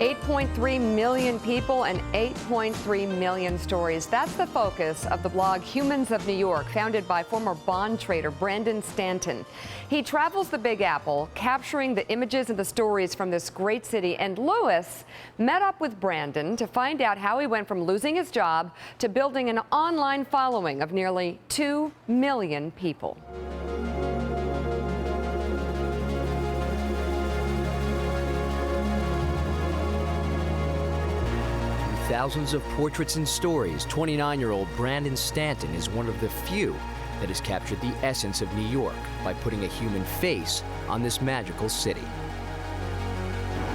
8.3 million people and 8.3 million stories. That's the focus of the blog Humans of New York, founded by former bond trader Brandon Stanton. He travels the Big Apple, capturing the images and the stories from this great city. And Lewis met up with Brandon to find out how he went from losing his job to building an online following of nearly 2 million people. Thousands of portraits and stories, 29-year-old Brandon Stanton is one of the few that has captured the essence of New York by putting a human face on this magical city.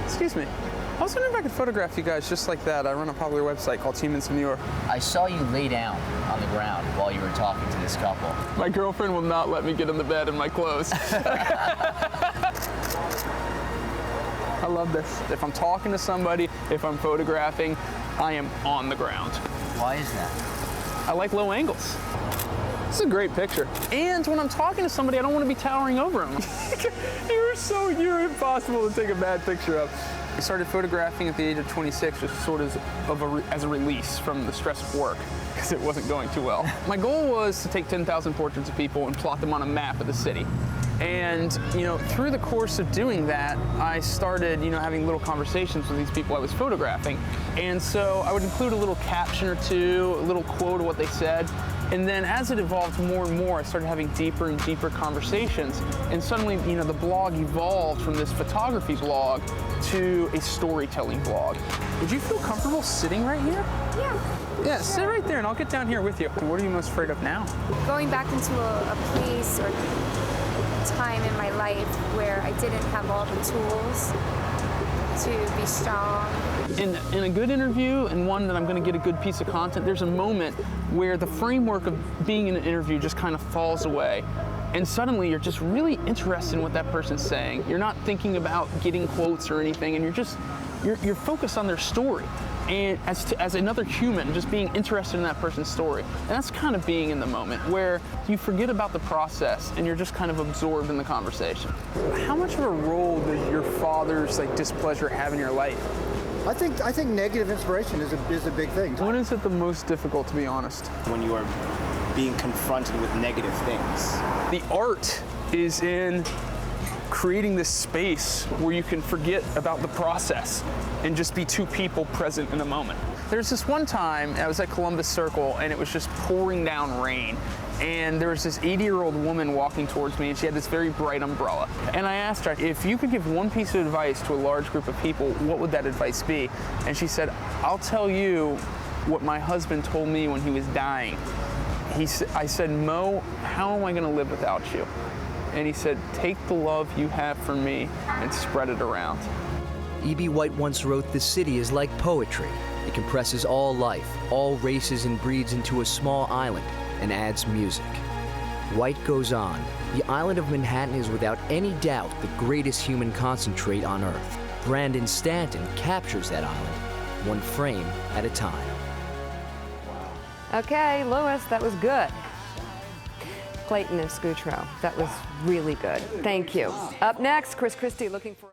Excuse me. I was wondering if I could photograph you guys just like that. I run a popular website called Humans of New York. I saw you lay down on the ground while you were talking to this couple. My girlfriend will not let me get in the bed in my clothes. I love this. If I'm talking to somebody, if I'm photographing, I am on the ground. Why is that? I like low angles. This is a great picture. And when I'm talking to somebody, I don't want to be towering over them. You're impossible to take a bad picture of. I started photographing at the age of 26, just sort of as a release from the stress of work, because it wasn't going too well. My goal was to take 10,000 portraits of people and plot them on a map of the city. And, through the course of doing that, I started, having little conversations with these people I was photographing. And so I would include a little caption or two, a little quote of what they said. And then as it evolved more and more, I started having deeper and deeper conversations. And suddenly, the blog evolved from this photography blog to a storytelling blog. Would you feel comfortable sitting right here? Yeah, sure. Sit right there and I'll get down here with you. What are you most afraid of now? Going back into a place or time in my life where I didn't have all the tools to be strong. In a good interview and one that I'm going to get a good piece of content, there's a moment where the framework of being in an interview just kind of falls away. And suddenly you're just really interested in what that person's saying. You're not thinking about getting quotes or anything, and you're focused on their story. And as another human, just being interested in that person's story. And that's kind of being in the moment, where you forget about the process and you're just kind of absorbed in the conversation. How much of a role does your father's displeasure have in your life? I think negative inspiration is a big thing. When is it the most difficult, to be honest? When you are being confronted with negative things. The art is in creating this space where you can forget about the process and just be two people present in the moment. There's this one time I was at Columbus Circle and it was just pouring down rain. And there was this 80-year-old woman walking towards me and she had this very bright umbrella. And I asked her, if you could give one piece of advice to a large group of people, what would that advice be? And she said, I'll tell you what my husband told me when he was dying. I said, Mo, how am I gonna live without you? And he said, take the love you have for me and spread it around. E.B. White once wrote, "The city is like poetry. It compresses all life, all races and breeds into a small island and adds music." White goes on, "The island of Manhattan is without any doubt the greatest human concentrate on Earth. Brandon Stanton captures that island, one frame at a time." Okay, Lewis, that was good. Clayton and Scutro, that was really good. Thank you. Up next, Chris Christie looking for...